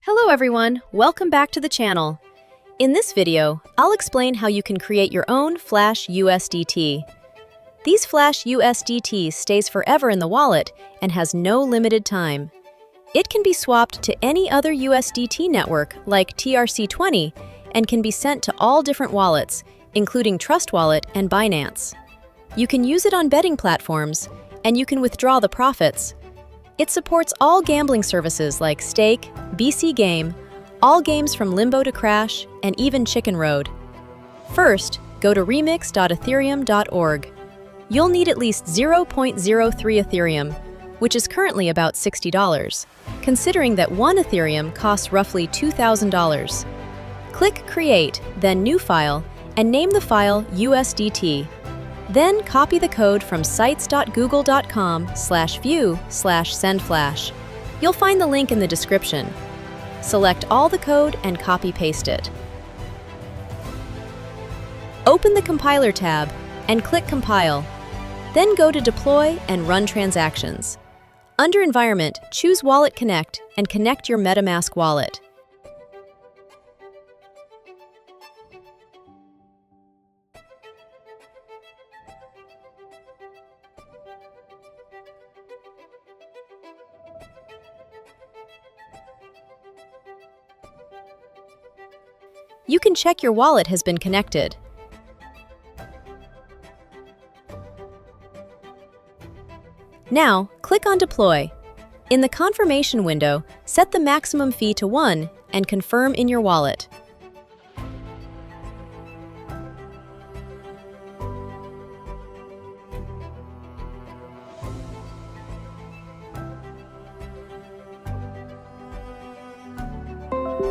Hello everyone, welcome back to the channel. In this video, I'll explain how you can create your own Flash USDT. These Flash USDT stays forever in the wallet and has no limited time. It can be swapped to any other USDT network like TRC20 and can be sent to all different wallets, including Trust Wallet and Binance. You can use it on betting platforms, and you can withdraw the profits. It supports all gambling services like Stake, BC Game, all games from Limbo to Crash, and even Chicken Road. First, go to remix.ethereum.org. You'll need at least 0.03 Ethereum, which is currently about $60, considering that 1 Ethereum costs roughly $2,000. Click Create, then New File, and name the file USDT. Then copy the code from sites.google.com/view/sendflash. You'll find the link in the description. Select all the code and copy-paste it. Open the Compiler tab and click Compile. Then go to Deploy and Run Transactions. Under Environment, choose Wallet Connect and connect your MetaMask wallet. You can check your wallet has been connected. Now, click on Deploy. In the confirmation window, set the maximum fee to 1 and confirm in your wallet.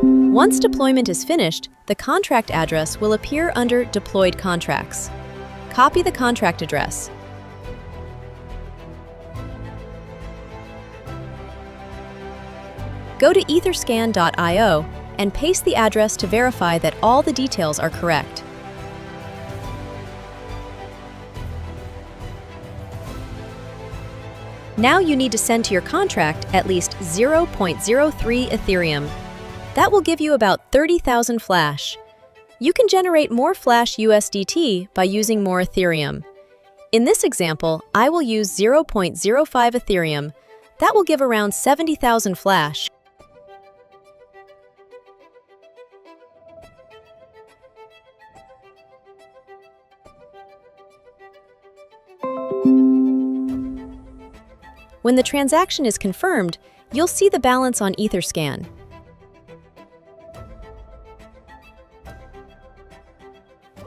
Once deployment is finished, the contract address will appear under Deployed Contracts. Copy the contract address. Go to etherscan.io and paste the address to verify that all the details are correct. Now you need to send to your contract at least 0.03 Ethereum. That will give you about 30,000 Flash. You can generate more Flash USDT by using more Ethereum. In this example, I will use 0.05 Ethereum. That will give around 70,000 Flash. When the transaction is confirmed, you'll see the balance on Etherscan.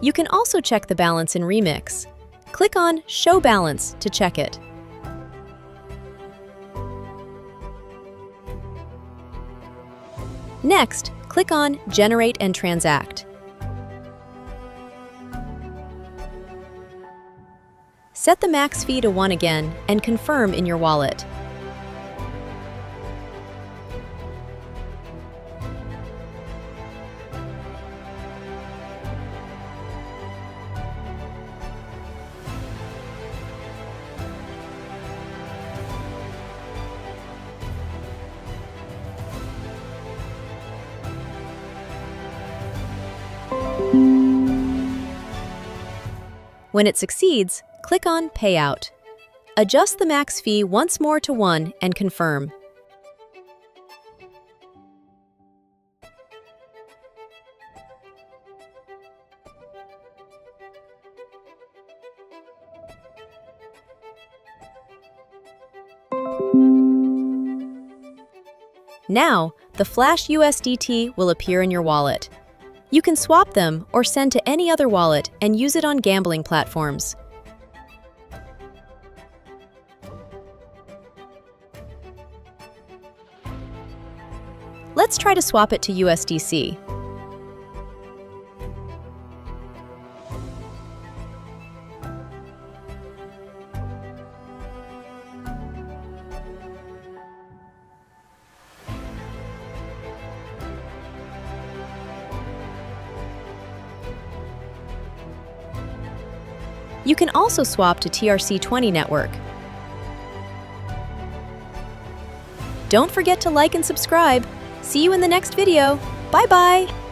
You can also check the balance in Remix. Click on Show Balance to check it. Next, click on Generate and Transact. Set the max fee to 1 again and confirm in your wallet. When it succeeds, click on Payout. Adjust the max fee once more to 1 and confirm. Now, the Flash USDT will appear in your wallet. You can swap them or send to any other wallet and use it on gambling platforms. Let's try to swap it to USDC. You can also swap to TRC20 network. Don't forget to like and subscribe. See you in the next video. Bye-bye!